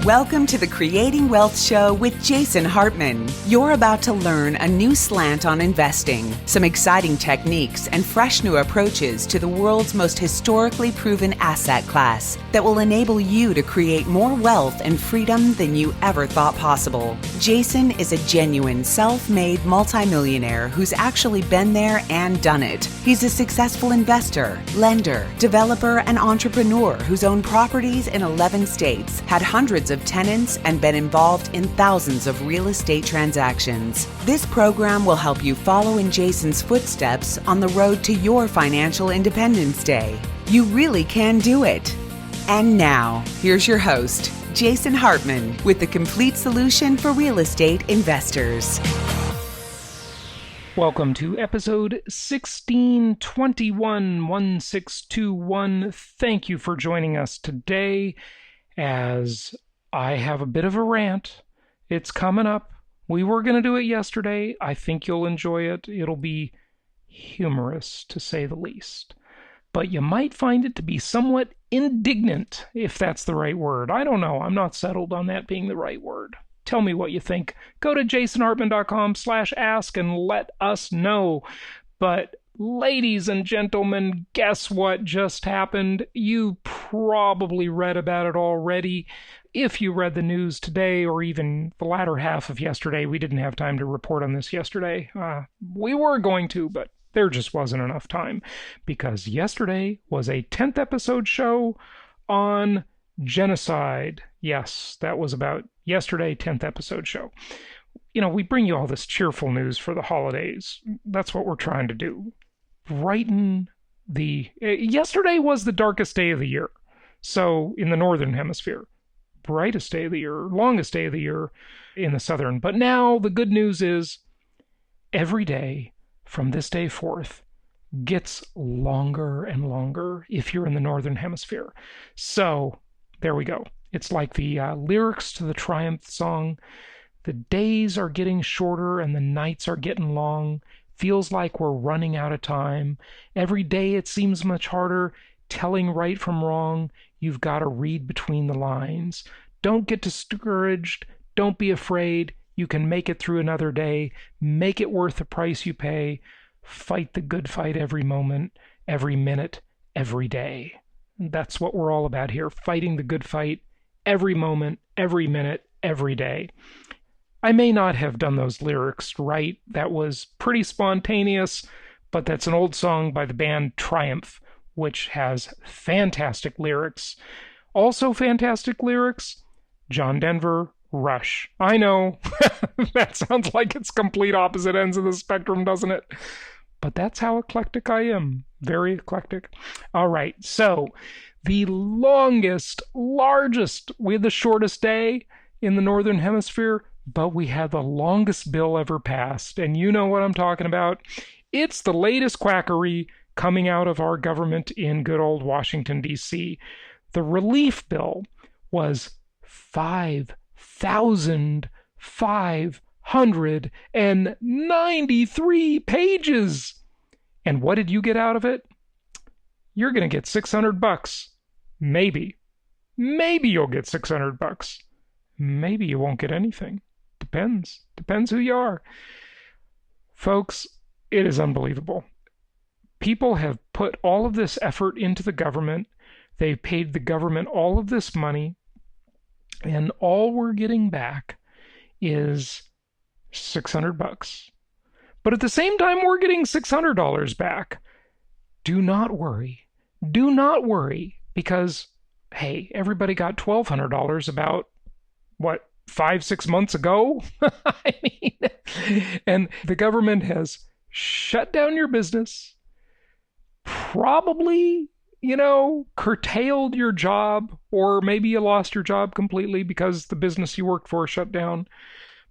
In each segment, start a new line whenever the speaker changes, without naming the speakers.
Welcome to the Creating Wealth Show with Jason Hartman. You're about to learn a new slant on investing, some exciting techniques, and fresh new approaches to the world's most historically proven asset class that will enable you to create more wealth and freedom than you ever thought possible. Jason is a genuine self-made multimillionaire who's actually been there and done it. He's a successful investor, lender, developer, and entrepreneur who's owned properties in 11 states, had hundreds of tenants, and been involved in thousands of real estate transactions. This program will help you follow in Jason's footsteps on the road to your financial independence day. You really can do it. And now, here's your host, Jason Hartman, with the complete solution for real estate investors.
Welcome to episode 1621-1621. Thank you for joining us today as I have a bit of a rant. It's coming up. We were going to do it yesterday. I think you'll enjoy it. It'll be humorous, to say the least. But you might find it to be somewhat indignant, if that's the right word. I don't know. I'm not settled on that being the right word. Tell me what you think. Go to jasonhartman.com/ask and let us know. But ladies and gentlemen, guess what just happened? You probably read about it already. If you read the news today or even the latter half of yesterday, we didn't have time to report on this yesterday. We were going to, but there just wasn't enough time because yesterday was a 10th episode show on genocide. Yes, that was about yesterday, 10th episode show. You know, we bring you all this cheerful news for the holidays. That's what we're trying to do. Brighten the... Yesterday was the darkest day of the year. So, in the Northern Hemisphere. Brightest day of the year, longest day of the year in the Southern. But now the good news is every day from this day forth gets longer and longer if you're in the Northern Hemisphere. So, there we go. It's like the lyrics to the Triumph song. The days are getting shorter and the nights are getting long. Feels like we're running out of time. Every day it seems much harder. Telling right from wrong. You've got to read between the lines. Don't get discouraged. Don't be afraid. You can make it through another day. Make it worth the price you pay. Fight the good fight every moment, every minute, every day. That's what we're all about here. Fighting the good fight every moment, every minute, every day. I may not have done those lyrics right. That was pretty spontaneous, but that's an old song by the band Triumph, which has fantastic lyrics. Also fantastic lyrics, John Denver, Rush. I know, that sounds like it's complete opposite ends of the spectrum, doesn't it? But that's how eclectic I am. Very eclectic. All right, so the largest, we had the shortest day in the Northern Hemisphere, but we had the longest bill ever passed. And you know what I'm talking about. It's the latest quackery coming out of our government in good old Washington, D.C. The relief bill was 5,593 pages. And what did you get out of it? You're going to get $600. Maybe. Maybe you'll get $600. Maybe you won't get anything. Depends. Depends who you are. Folks, it is unbelievable. People have put all of this effort into the government. They've paid the government all of this money. And all we're getting back is $600. But at the same time, we're getting $600 back. Do not worry. Do not worry. Because, hey, everybody got $1,200 about, 5-6 months ago? I mean, and the government has shut down your business. Probably, curtailed your job, or maybe you lost your job completely because the business you worked for shut down.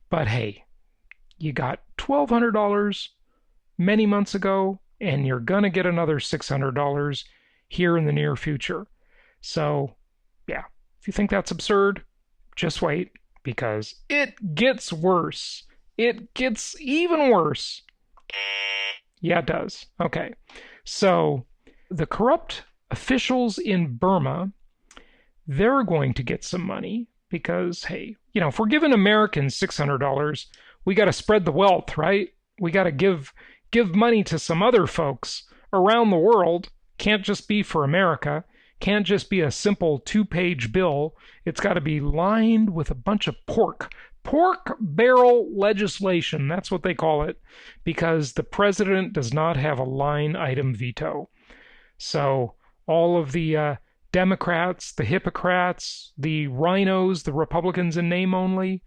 But hey, you got $1,200 many months ago, and you're going to get another $600 here in the near future. So, yeah, if you think that's absurd, just wait, because it gets worse. It gets even worse. Yeah, it does. Okay. So the corrupt officials in Burma, they're going to get some money because, hey, if we're giving Americans $600, we got to spread the wealth, right? We got to give money to some other folks around the world. Can't just be for America. Can't just be a simple 2-page bill. It's got to be lined with a bunch of pork barrel legislation. That's what they call it, because the president does not have a line item veto. So all of the Democrats, the hypocrites, the rhinos, the Republicans in name only,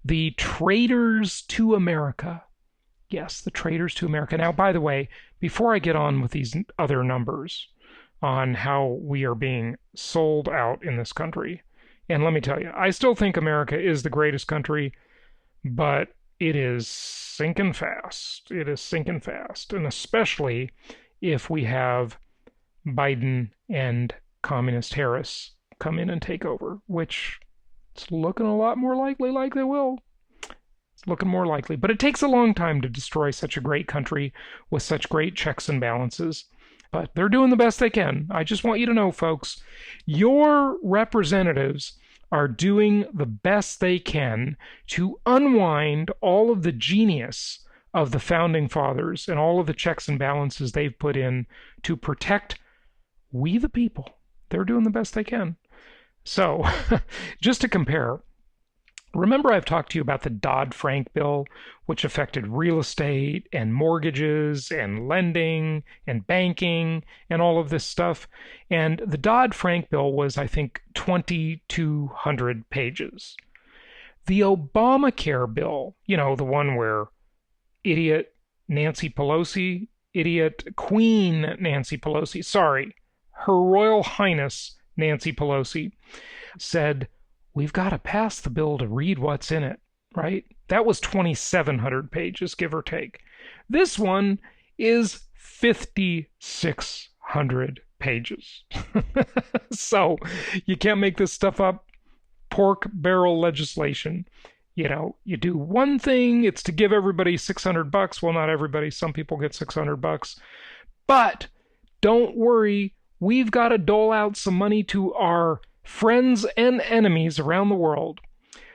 the traitors to America. Yes, the traitors to America. Now, by the way, before I get on with these other numbers on how we are being sold out in this country, and let me tell you, I still think America is the greatest country, but it is sinking fast. It is sinking fast, and especially if we have Biden and Communist Harris come in and take over, which it's looking a lot more likely like they will. It's looking more likely. But it takes a long time to destroy such a great country with such great checks and balances. But they're doing the best they can. I just want you to know, folks, your representatives are doing the best they can to unwind all of the genius of the founding fathers and all of the checks and balances they've put in to protect we the people. They're doing the best they can. So, just to compare, remember I've talked to you about the Dodd-Frank bill, which affected real estate and mortgages and lending and banking and all of this stuff. And the Dodd-Frank bill was, I think, 2,200 pages. The Obamacare bill, the one where idiot Nancy Pelosi, idiot Queen Nancy Pelosi, sorry, Her Royal Highness Nancy Pelosi, said, we've got to pass the bill to read what's in it, right? That was 2,700 pages, give or take. This one is 5,600 pages. So you can't make this stuff up. Pork barrel legislation. You do one thing, it's to give everybody $600. Well, not everybody. Some people get $600. But don't worry, we've got to dole out some money to our friends and enemies around the world.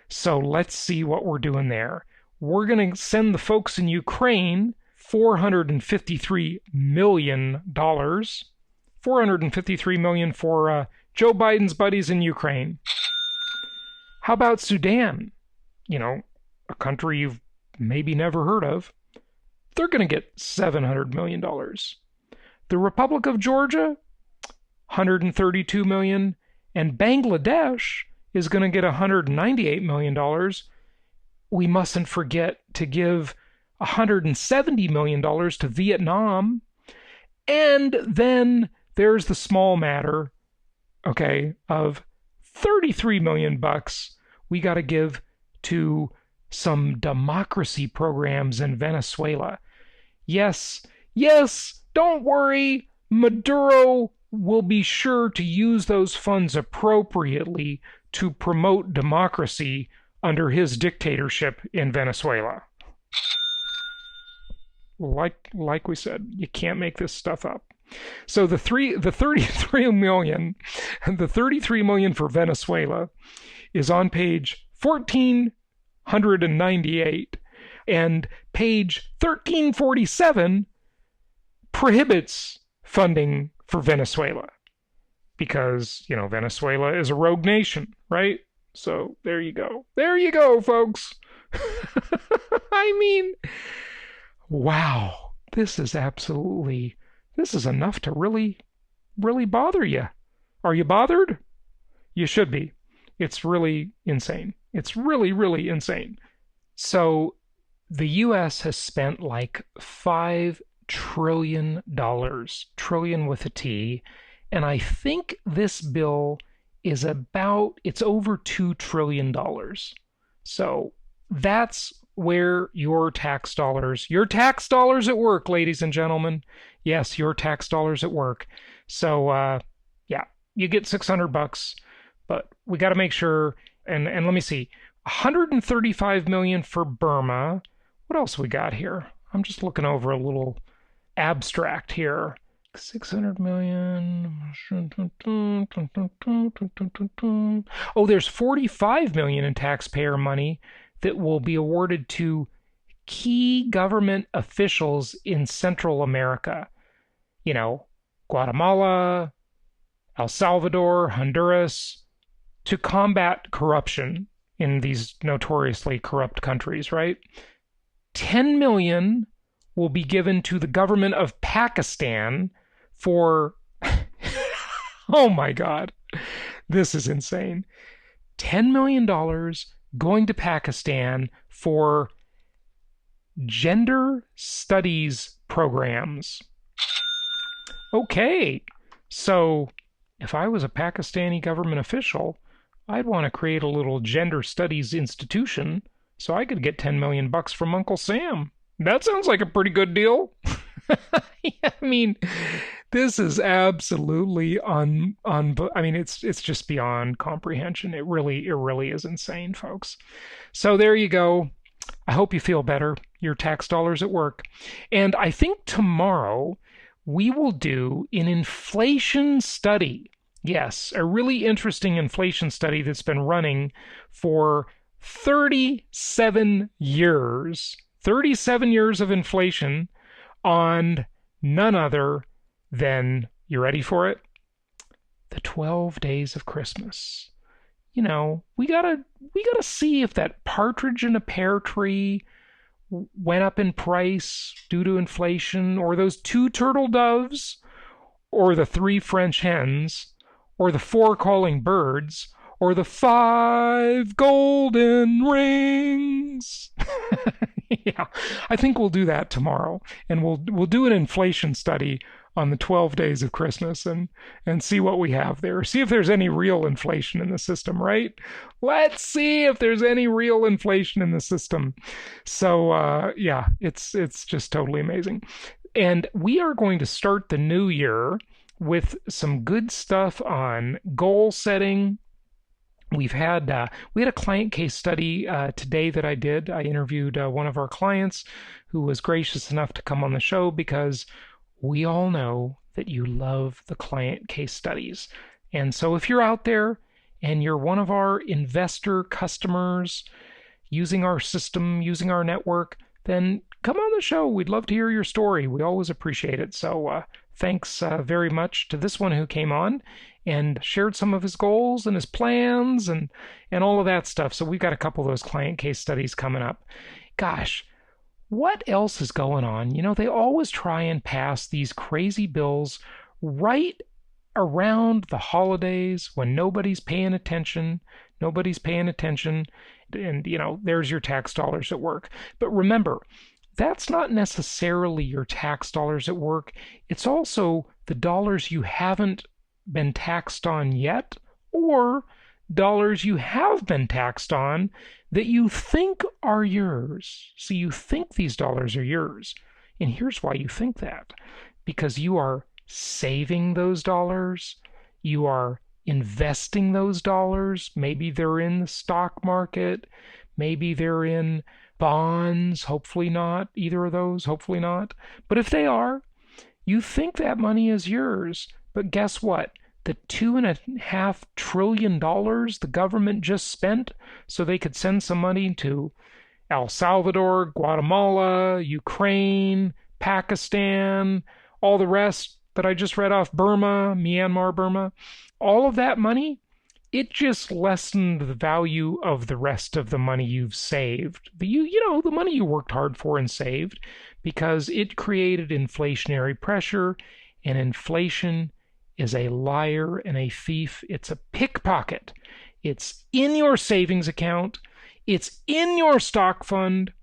So let's see what we're doing there. We're going to send the folks in Ukraine $453 million. $453 million for Joe Biden's buddies in Ukraine. How about Sudan? A country you've maybe never heard of. They're going to get $700 million. The Republic of Georgia, $132 million. And Bangladesh is going to get $198 million. We mustn't forget to give $170 million to Vietnam. And then there's the small matter, of $33 million we got to give to some democracy programs in Venezuela. Yes, don't worry, Maduro will be sure to use those funds appropriately to promote democracy under his dictatorship in Venezuela. Like we said, you can't make this stuff up. So the 33 million for Venezuela is on page 1498, and page 1347 prohibits funding for Venezuela because, Venezuela is a rogue nation, right? So there you go. There you go, folks. I mean, wow, this is enough to really, really bother you. Are you bothered? You should be. It's really insane. It's really, really insane. So the U.S. has spent like $5 trillion, trillion with a T, and I think this bill is it's over $2 trillion. So that's where your tax dollars at work, ladies and gentlemen. Yes, your tax dollars at work. So, you get $600, but we got to make sure, and let me see, $135 million for Burma. What else we got here? I'm just looking over a little abstract here. 600 million. Oh, there's 45 million in taxpayer money that will be awarded to key government officials in Central America. Guatemala, El Salvador, Honduras, to combat corruption in these notoriously corrupt countries, right? 10 million will be given to the government of Pakistan for oh my God, this is insane. $10 million going to Pakistan for gender studies programs. Okay, so if I was a Pakistani government official, I'd want to create a little gender studies institution so I could get 10 million bucks from Uncle Sam. That sounds like a pretty good deal. I mean, this is absolutely it's just beyond comprehension. It really is insane, folks. So there you go. I hope you feel better. Your tax dollars at work. And I think tomorrow we will do an inflation study. Yes, a really interesting inflation study that's been running for 37 years. 37 years of inflation on none other than, you ready for it? The 12 days of Christmas. We gotta see if that partridge in a pear tree went up in price due to inflation, or those 2 turtle doves, or the 3 French hens, or the 4 calling birds, or the 5 golden rings. Yeah, I think we'll do that tomorrow, and we'll do an inflation study on the 12 days of Christmas and see what we have there. See if there's any real inflation in the system, right? Let's see if there's any real inflation in the system. So yeah, it's just totally amazing. And we are going to start the new year with some good stuff on goal setting. We had a client case study today that I did. I interviewed one of our clients who was gracious enough to come on the show because we all know that you love the client case studies. And so if you're out there and you're one of our investor customers using our system, using our network, then come on the show. We'd love to hear your story. We always appreciate it. So thanks very much to this one who came on and shared some of his goals and his plans and all of that stuff. So we've got a couple of those client case studies coming up. Gosh, what else is going on? They always try and pass these crazy bills right around the holidays when nobody's paying attention. And, there's your tax dollars at work. But remember, that's not necessarily your tax dollars at work. It's also the dollars you haven't been taxed on yet, or dollars you have been taxed on that you think are yours. So you think these dollars are yours. And here's why you think that. Because you are saving those dollars. You are investing those dollars. Maybe they're in the stock market. Maybe they're in bonds. Hopefully not. Either of those. Hopefully not. But if they are, you think that money is yours. But guess what? The $2.5 trillion the government just spent so they could send some money to El Salvador, Guatemala, Ukraine, Pakistan, all the rest that I just read off, Burma, Myanmar, Burma, all of that money, it just lessened the value of the rest of the money you've saved. The money you worked hard for and saved, because it created inflationary pressure, and inflation is a liar and a thief. It's a pickpocket. It's in your savings account. It's in your stock fund.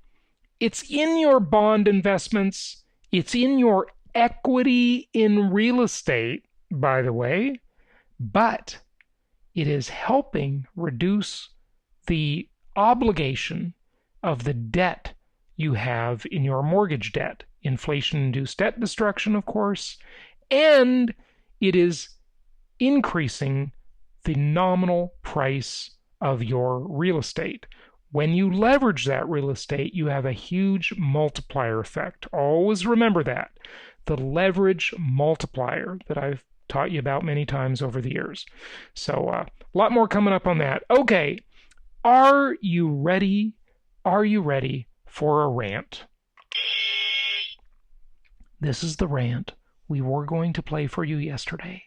It's in your bond investments. It's in your equity in real estate, by the way. But it is helping reduce the obligation of the debt you have in your mortgage debt. Inflation-induced debt destruction, of course. And it is increasing the nominal price of your real estate. When you leverage that real estate, you have a huge multiplier effect. Always remember that. the leverage multiplier that I've taught you about many times over the years. So a lot more coming up on that. Okay, are you ready? Are you ready for a rant? This is the rant we were going to play for you yesterday,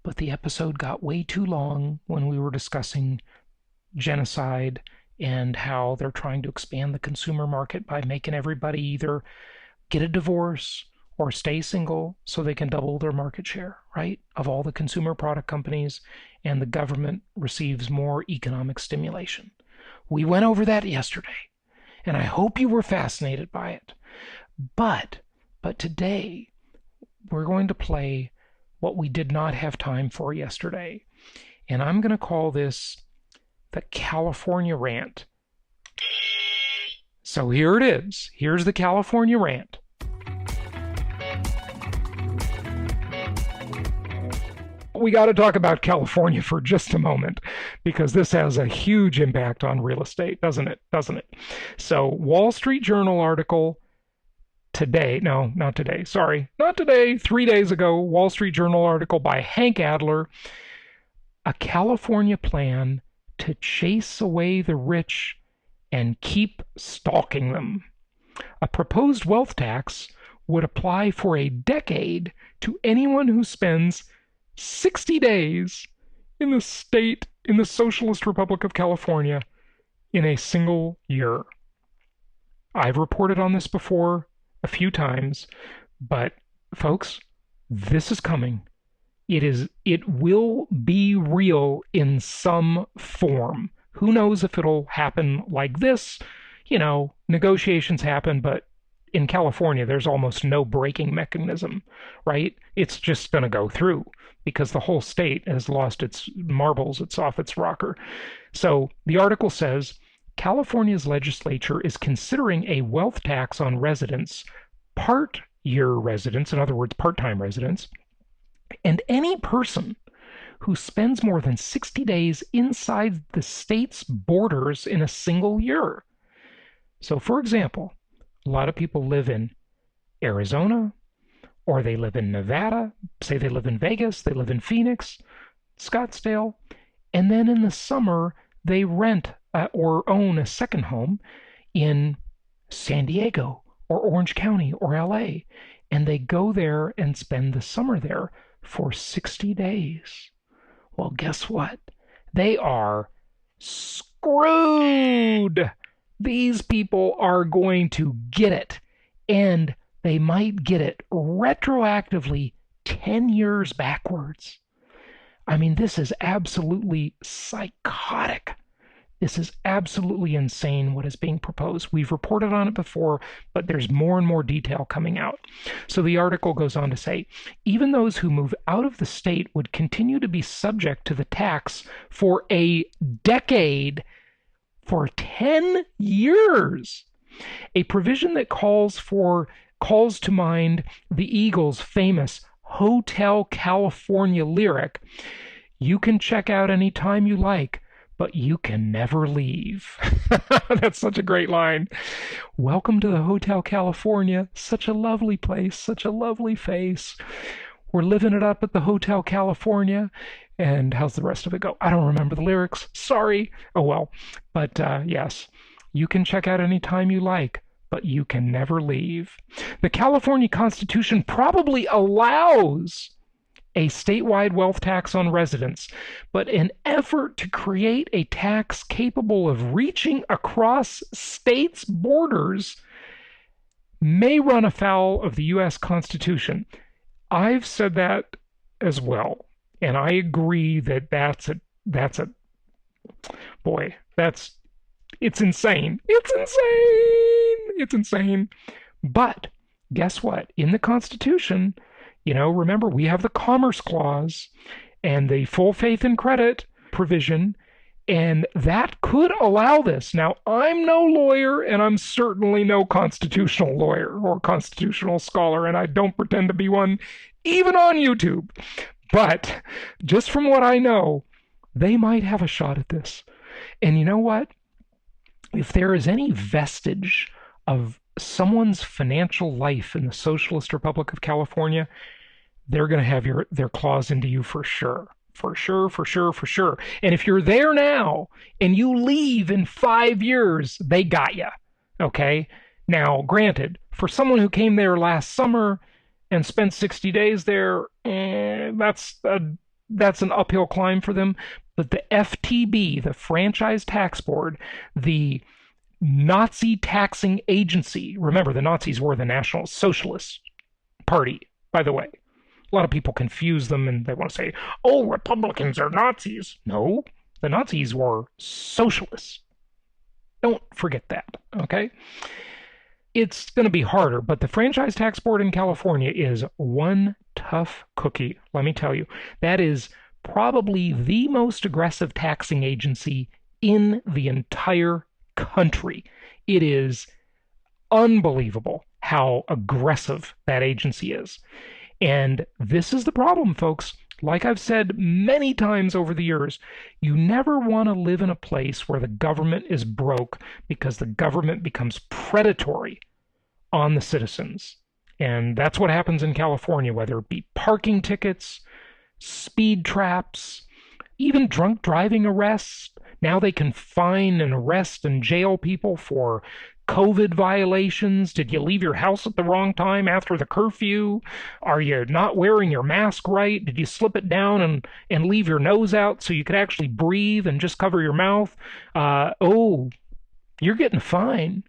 but the episode got way too long when we were discussing genocide and how they're trying to expand the consumer market by making everybody either get a divorce or stay single so they can double their market share, right, of all the consumer product companies, and the government receives more economic stimulation. We went over that yesterday, and I hope you were fascinated by it. But today, we're going to play what we did not have time for yesterday. And I'm going to call this the California Rant. So here it is. Here's the California Rant. We got to talk about California for just a moment, because this has a huge impact on real estate, doesn't it? So, Wall Street Journal article today, no, not today, sorry, not today, 3 days ago, Wall Street Journal article by Hank Adler, a California plan to chase away the rich and keep stalking them. A proposed wealth tax would apply for a decade to anyone who spends 60 days in the Socialist Republic of California in a single year. I've reported on this before a few times, but folks, this is coming. It will be real in some form. Who knows if it'll happen like this? Negotiations happen, but in California, there's almost no braking mechanism, right? It's just going to go through because the whole state has lost its marbles. It's off its rocker. So the article says, California's legislature is considering a wealth tax on residents, part-year residents, in other words, part-time residents, and any person who spends more than 60 days inside the state's borders in a single year. So, for example, a lot of people live in Arizona, or they live in Nevada, say they live in Vegas, they live in Phoenix, Scottsdale, and then in the summer they rent or own a second home in San Diego or Orange County or LA, and they go there and spend the summer there for 60 days. Well, guess what? They are screwed. These people are going to get it, and they might get it retroactively 10 years backwards. I mean, this is absolutely psychotic. This is absolutely insane what is being proposed. We've reported on it before, but there's more and more detail coming out. So the article goes on to say, even those who move out of the state would continue to be subject to the tax for a decade, for 10 years. A provision that calls to mind the Eagles' famous Hotel California lyric, "You can check out any time you like, but you can never leave." That's such a great line. Welcome to the Hotel California. Such a lovely place, such a lovely face. We're living it up at the Hotel California. And how's the rest of it go? I don't remember the lyrics. Sorry. Oh well. But yes, you can check out any time you like, but you can never leave. The California Constitution probably allows a statewide wealth tax on residents, but an effort to create a tax capable of reaching across states' borders may run afoul of the U.S. Constitution. I've said that as well, and I agree that it's insane. It's insane. But guess what? In the Constitution, remember, we have the Commerce Clause and the full faith and credit provision, and that could allow this. Now, I'm no lawyer, and I'm certainly no constitutional lawyer or constitutional scholar, and I don't pretend to be one, even on YouTube. But just from what I know, they might have a shot at this. And you know what? If there is any vestige of someone's financial life in the Socialist Republic of California, they're going to have their claws into you for sure. For sure, for sure, for sure. And if you're there now and you leave in 5 years, they got you. Okay? Now, granted, for someone who came there last summer and spent 60 days there, that's an uphill climb for them. But the FTB, the Franchise Tax Board, the Nazi taxing agency, remember the Nazis were the National Socialist Party, by the way. A lot of people confuse them and they want to say, oh, Republicans are Nazis. No, the Nazis were socialists. Don't forget that, okay? It's going to be harder, but the Franchise Tax Board in California is one tough cookie, let me tell you. That is probably the most aggressive taxing agency in the entire country. It is unbelievable how aggressive that agency is. And this is the problem, folks. Like I've said many times over the years, you never want to live in a place where the government is broke because the government becomes predatory on the citizens. And that's what happens in California, whether it be parking tickets, speed traps, even drunk driving arrests. Now they can fine and arrest and jail people for COVID violations. Did you leave your house at the wrong time after the curfew? Are you not wearing your mask right? Did you slip it down and leave your nose out so you could actually breathe and just cover your mouth? Oh, you're getting a fine.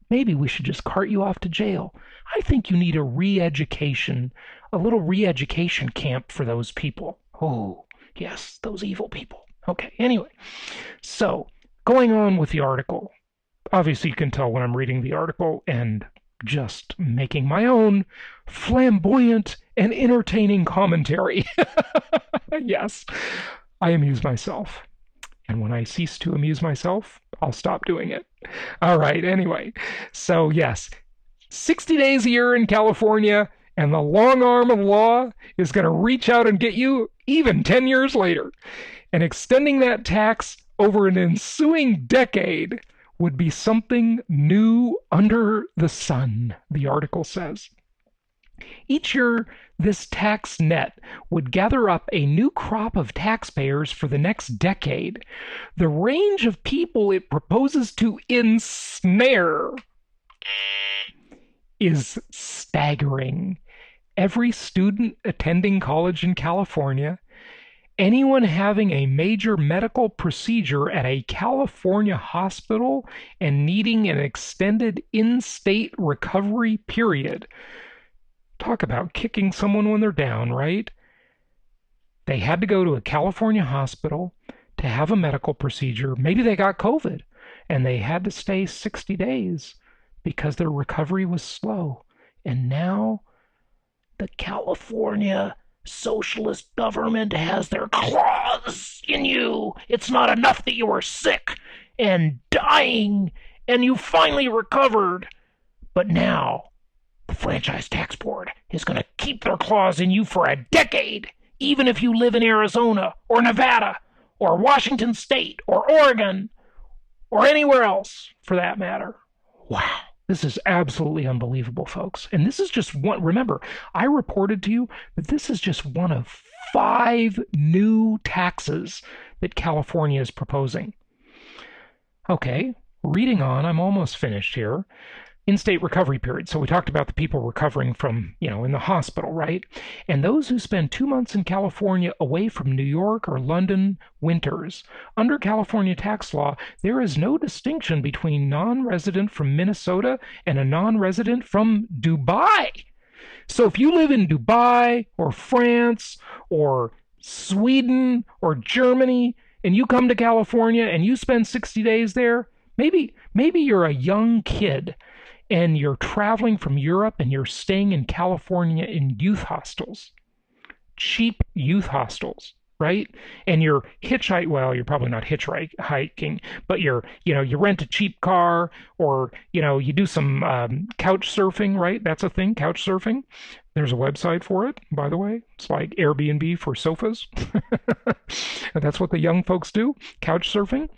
Maybe we should just cart you off to jail. I think you need a little re-education camp for those people. Oh, yes, those evil people. Okay, anyway, so going on with the article. Obviously, you can tell when I'm reading the article and just making my own flamboyant and entertaining commentary. Yes, I amuse myself. And when I cease to amuse myself, I'll stop doing it. All right, anyway. So, yes, 60 days a year in California, and the long arm of the law is going to reach out and get you even 10 years later. And extending that tax over an ensuing decade would be something new under the sun, the article says. Each year, this tax net would gather up a new crop of taxpayers for the next decade. The range of people it proposes to ensnare is staggering. Every student attending college in California, anyone having a major medical procedure at a California hospital and needing an extended in-state recovery period. Talk about kicking someone when they're down, right? They had to go to a California hospital to have a medical procedure. Maybe they got COVID and they had to stay 60 days because their recovery was slow. And now the California socialist government has their claws in you. It's not enough that you were sick and dying and you finally recovered. But now the Franchise Tax Board is going to keep their claws in you for a decade, even if you live in Arizona or Nevada or Washington State or Oregon or anywhere else for that matter. Wow. This is absolutely unbelievable, folks. And this is just one. Remember, I reported to you that this is just one of 5 new taxes that California is proposing. Okay, reading on, I'm almost finished here. In-state recovery period. So we talked about the people recovering from, in the hospital, right? And those who spend 2 months in California away from New York or London winters. Under California tax law, there is no distinction between non-resident from Minnesota and a non-resident from Dubai. So if you live in Dubai or France or Sweden or Germany and you come to California and you spend 60 days there, maybe you're a young kid and you're traveling from Europe and you're staying in California in youth hostels, cheap youth hostels, right? And you're you're probably not hitchhiking, but you rent a cheap car or, you do some couch surfing, right? That's a thing, couch surfing. There's a website for it, by the way. It's like Airbnb for sofas. That's what the young folks do, couch surfing.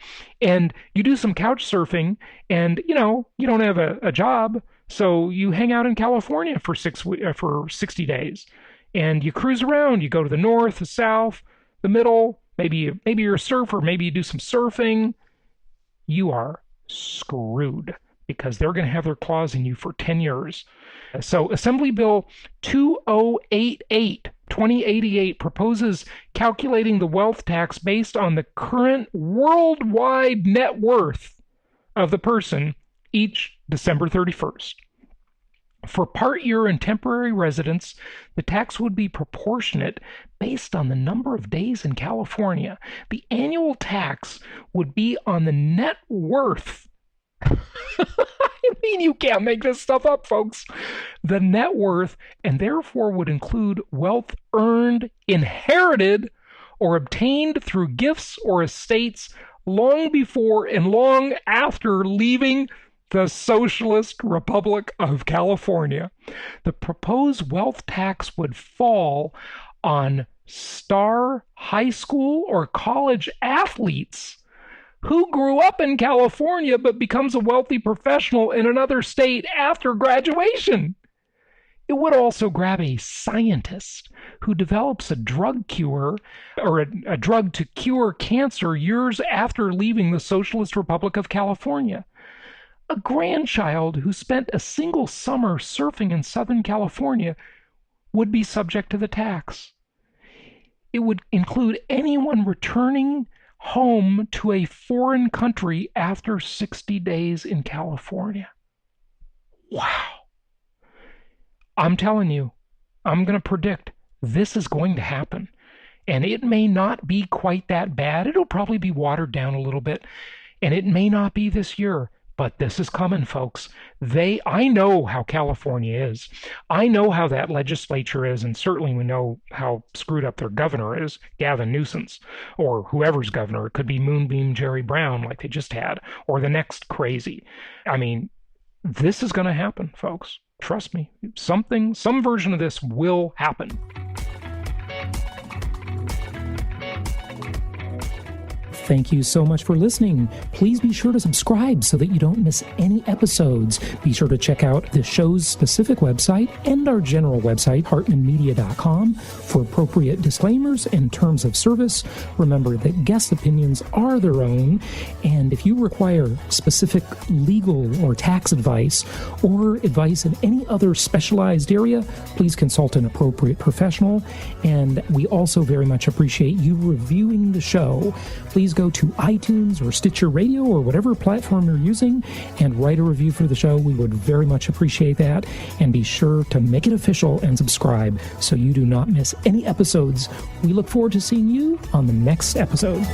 And you do some couch surfing and, you don't have a job, So you hang out in California for 60 days, and you cruise around. You go to the north, the south, the middle. Maybe you're a surfer. Maybe you do some surfing. You are screwed because they're going to have their claws in you for 10 years. So Assembly Bill 2088 proposes calculating the wealth tax based on the current worldwide net worth of the person each December 31st. For part-year and temporary residents, the tax would be proportionate based on the number of days in California. The annual tax would be on the net worth. I mean, you can't make this stuff up, folks. The net worth, and therefore would include wealth earned, inherited, or obtained through gifts or estates long before and long after leaving the Socialist Republic of California. The proposed wealth tax would fall on star high school or college athletes who grew up in California but becomes a wealthy professional in another state after graduation. It would also grab a scientist who develops a drug cure or a drug to cure cancer years after leaving the Socialist Republic of California. A grandchild who spent a single summer surfing in Southern California would be subject to the tax. It would include anyone returning home to a foreign country after 60 days in California. Wow. I'm telling you, I'm going to predict this is going to happen. And it may not be quite that bad. It'll probably be watered down a little bit. And it may not be this year. But this is coming, folks. I know how California is. I know how that legislature is, and certainly we know how screwed up their governor is, Gavin Newsom, or whoever's governor. It could be Moonbeam Jerry Brown like they just had, or the next crazy. I mean, this is going to happen, folks. Trust me. Some version of this will happen.
Thank you so much for listening. Please be sure to subscribe so that you don't miss any episodes. Be sure to check out the show's specific website and our general website, hartmanmedia.com, for appropriate disclaimers and terms of service. Remember that guest opinions are their own, and if you require specific legal or tax advice or advice in any other specialized area, please consult an appropriate professional. And we also very much appreciate you reviewing the show. Please go to iTunes or Stitcher Radio or whatever platform you're using and write a review for the show. We would very much appreciate that. And be sure to make it official and subscribe so you do not miss any episodes. We look forward to seeing you on the next episode.